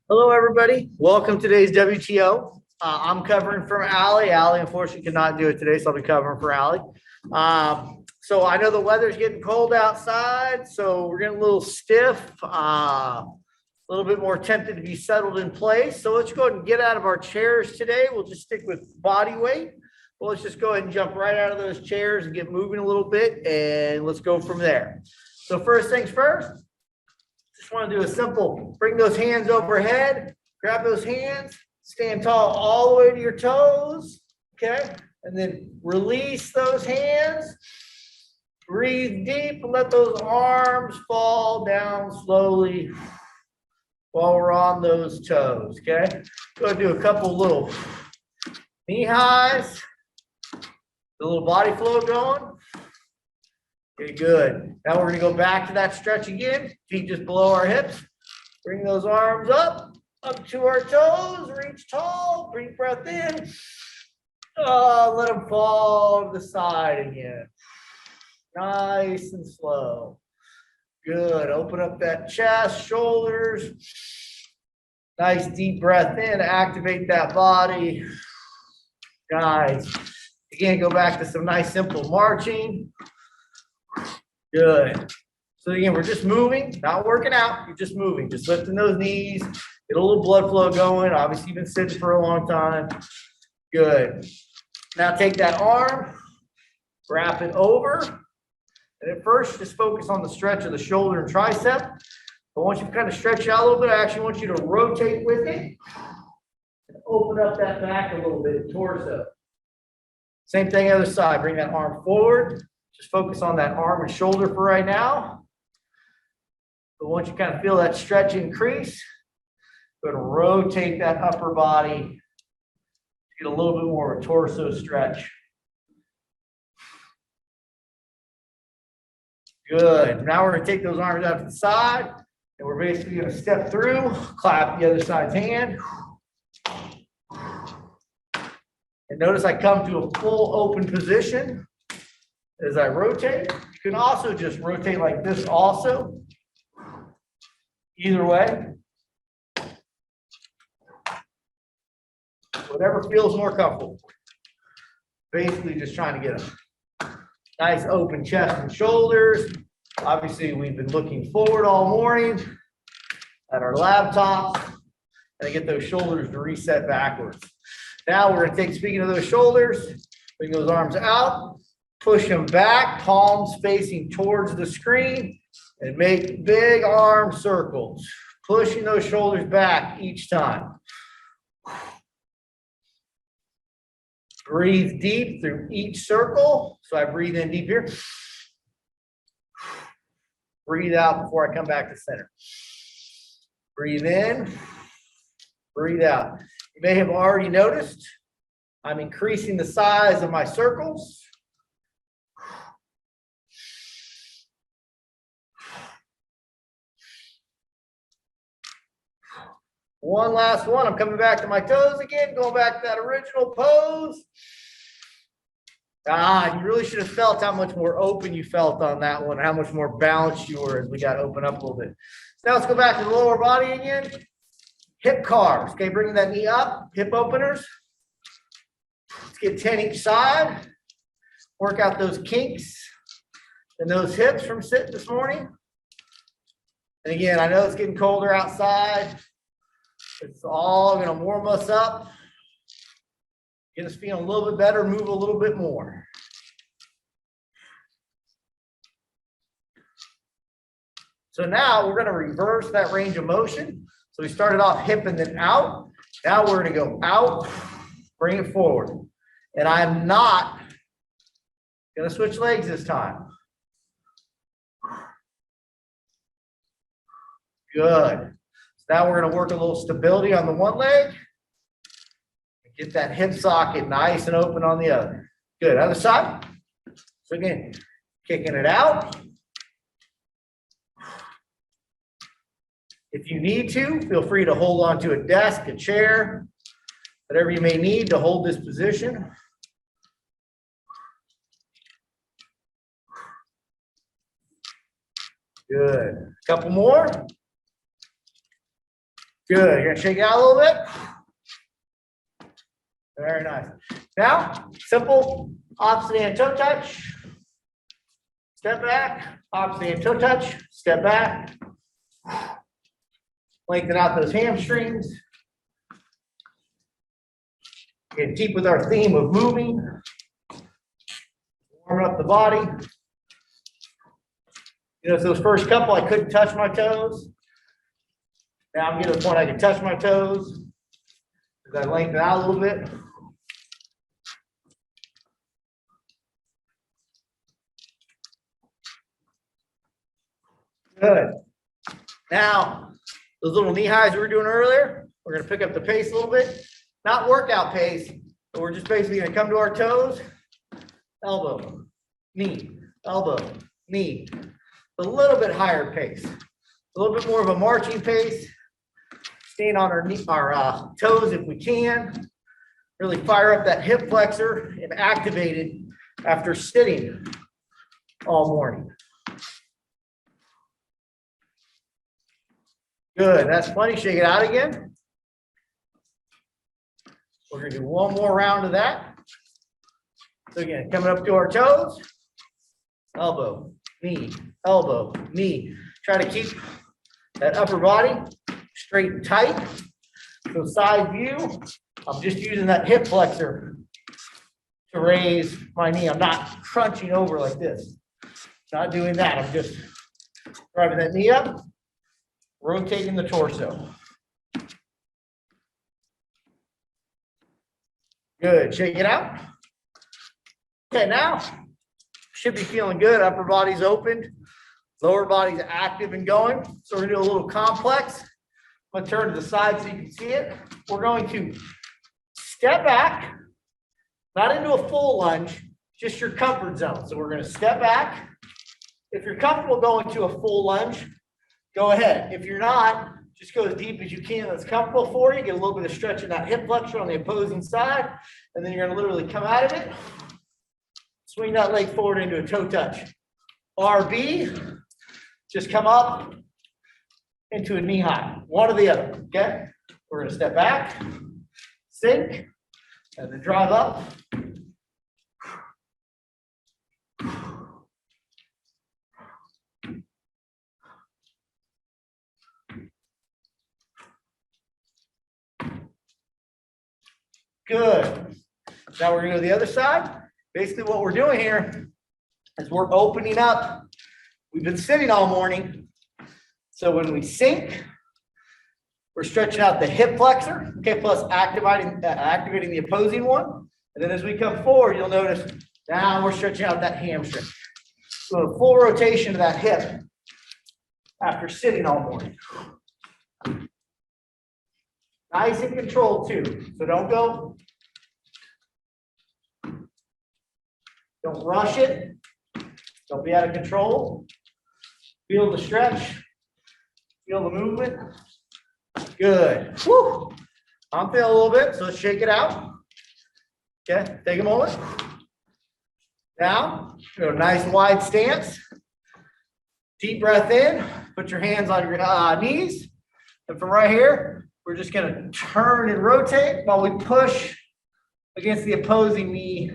Hello, everybody. Welcome to today's WTO. I'm covering for Allie. Allie, unfortunately, could not do it today, so I'll be covering for Allie. So I know the weather's getting cold outside, so we're getting a little stiff, a little bit more tempted to be settled in place. So let's go ahead and get out of our chairs today. We'll just stick with body weight. Well, let's just go ahead and jump right out of those chairs and get moving a little bit, and let's go from there. So first things first. Just want to do a simple, bring those hands overhead, grab those hands, stand tall all the way to your toes, okay? And then release those hands, breathe deep, and let those arms fall down slowly while we're on those toes, okay? Go ahead and do a couple little knee highs, a little body flow going. Okay, good. Now we're going to go back to that stretch again. Feet just below our hips. Bring those arms up to our toes. Reach tall. Deep breath in. Let them fall to the side again. Nice and slow. Good. Open up that chest, shoulders. Nice deep breath in. Activate that body. Nice. Again, go back to some nice simple marching. Good. So again, we're just moving, not working out. You're just moving, just lifting those knees, get a little blood flow going. Obviously, you've been sitting for a long time. Good. Now take that arm, wrap it over. And at first, just focus on the stretch of the shoulder and tricep. But once you've kind of stretched out a little bit, I actually want you to rotate with it and open up that back a little bit, torso. Same thing, other side. Bring that arm forward. Just focus on that arm and shoulder for right now. But once you kind of feel that stretch increase, go ahead and rotate that upper body to get a little bit more of a torso stretch. Good. Now we're going to take those arms out to the side, and we're basically going to step through, clap the other side's hand. And notice I come to a full open position. As I rotate, you can also just rotate like this also. Either way. Whatever feels more comfortable. Basically just trying to get a nice open chest and shoulders. Obviously, we've been looking forward all morning at our laptops and get those shoulders to reset backwards. Now we're going to take, speaking of those shoulders, bring those arms out. Push them back, palms facing towards the screen, and make big arm circles. Pushing those shoulders back each time. Breathe deep through each circle. So I breathe in deep here. Breathe out before I come back to center. Breathe in, breathe out. You may have already noticed I'm increasing the size of my circles. One last one. I'm coming back to my toes again, going back to that original pose. You really should have felt how much more open you felt on that one, how much more balanced you were as we got to open up a little bit. So now let's go back to the lower body again. Hip carves. Okay, bringing that knee up, hip openers. Let's get 10 each side. Work out those kinks and those hips from sitting this morning. And again, I know it's getting colder outside. It's all going to warm us up, get us feeling a little bit better, move a little bit more. So now we're going to reverse that range of motion. So we started off hip and then out. Now we're going to go out, bring it forward. And I'm not going to switch legs this time. Good. Now we're going to work a little stability on the one leg. Get that hip socket nice and open on the other. Good. Other side. So again, kicking it out. If you need to, feel free to hold on to a desk, a chair, whatever you may need to hold this position. Good. A couple more. Good. You're gonna shake it out a little bit. Very nice. Now, simple opposite hand toe touch. Step back, opposite hand toe touch, step back. Lengthen out those hamstrings. Again, keep with our theme of moving. Warming up the body. You know, so those first couple, I couldn't touch my toes. Now I'm getting to the point I can touch my toes. As I lengthen out a little bit. Good. Now, those little knee highs we were doing earlier, we're going to pick up the pace a little bit. Not workout pace, but we're just basically going to come to our toes. Elbow, knee, elbow, knee. A little bit higher pace. A little bit more of a marching pace. Staying on our toes if we can. Really fire up that hip flexor and activate it after sitting all morning. Good, that's plenty. Shake it out again. We're gonna do one more round of that. So again, coming up to our toes, elbow, knee, elbow, knee. Try to keep that upper body straight and tight. So side view, I'm just using that hip flexor to raise my knee. I'm not crunching over like this. Not doing that. I'm just driving that knee up, rotating the torso. Good. Shake it out. Okay, now should be feeling good. Upper body's opened, lower body's active and going. So we're gonna do a little complex. I'm gonna turn to the side so you can see it. We're going to step back, not into a full lunge, just your comfort zone. So we're gonna step back. If you're comfortable going to a full lunge, go ahead. If you're not, just go as deep as you can that's comfortable for you. Get a little bit of stretch in that hip flexor on the opposing side, and then you're gonna literally come out of it. Swing that leg forward into a toe touch. RB, just come up into a knee high, one or the other, okay? We're gonna step back, sink, and then drive up. Good. Now we're gonna go to the other side. Basically what we're doing here is we're opening up. We've been sitting all morning. So when we sink, we're stretching out the hip flexor, okay, plus activating the opposing one. And then as we come forward, you'll notice now we're stretching out that hamstring. So a full rotation of that hip after sitting all morning. Nice and controlled too. So don't rush it. Don't be out of control. Feel the stretch. Feel the movement. Good. Woo. I'm feeling a little bit, so let's shake it out. Okay, take a moment. Now, nice wide stance. Deep breath in. Put your hands on your knees. And from right here, we're just going to turn and rotate while we push against the opposing knee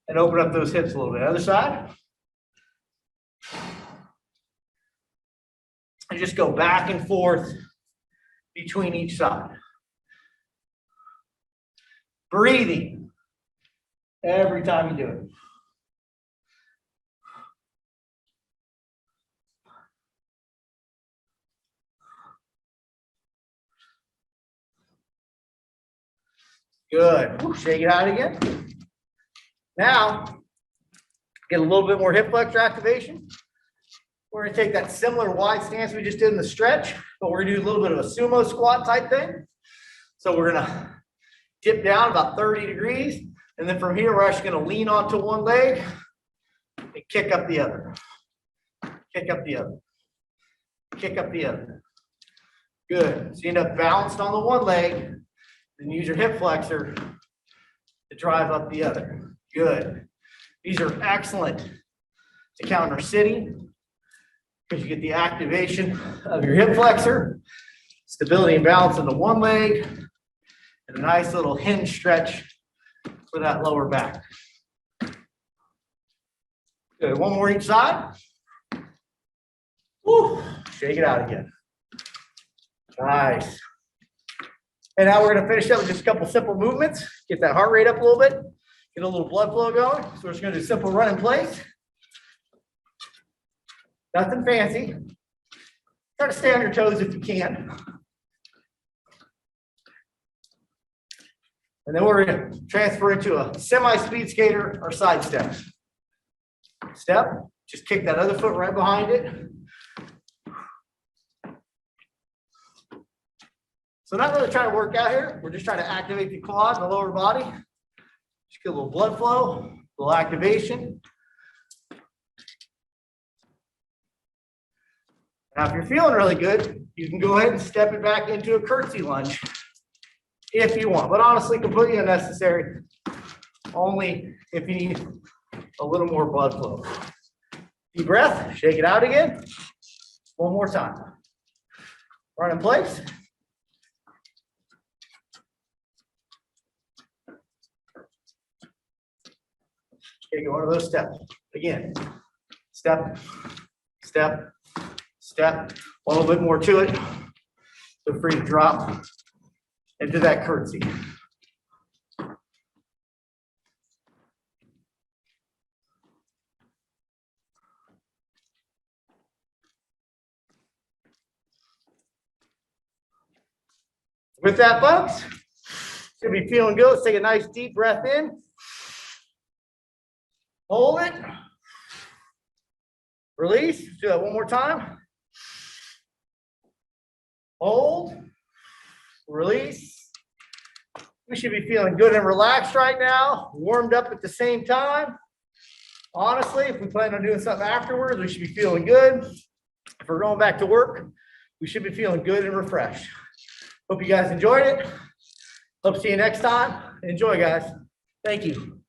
and open up those hips a little bit. Other side. And just go back and forth between each side. Breathing every time you do it. Good. Shake it out again. Now, get a little bit more hip flexor activation. We're going to take that similar wide stance we just did in the stretch, but we're going to do a little bit of a sumo squat type thing. So we're going to dip down about 30 degrees. And then from here, we're actually going to lean onto one leg and kick up the other. Kick up the other. Kick up the other. Good. So you end up balanced on the one leg, then use your hip flexor to drive up the other. Good. These are excellent to counter sitting because you get the activation of your hip flexor. stability and balance in the one leg, and a nice little hinge stretch for that lower back. Good, one more each side. Woo, shake it out again. Nice. And now we're gonna finish up with just a couple simple movements, get that heart rate up a little bit, get a little blood flow going. So we're just gonna do simple run in place. Nothing fancy. Try to stay on your toes if you can. And then we're gonna transfer into a semi-speed skater or side step. Step, just kick that other foot right behind it. So not really trying to work out here. We're just trying to activate the quad and the lower body. Just get a little blood flow, a little activation. Now, if you're feeling really good, you can go ahead and step it back into a curtsy lunge if you want, but honestly, completely unnecessary. Only if you need a little more blood flow. Deep breath, shake it out again. One more time. Run in place. Okay, go into those steps. Again, step, step, step. A little bit more to it. Feel free to drop into that curtsy. With that, folks, should be feeling good. Let's take a nice deep breath in. Hold it. Release. Do that one more time. Hold. Release. We should be feeling good and relaxed right now. Warmed up at the same time. Honestly, if we plan on doing something afterwards, we should be feeling good. If we're going back to work, we should be feeling good and refreshed. Hope you guys enjoyed it. Hope to see you next time. Enjoy, guys. Thank you.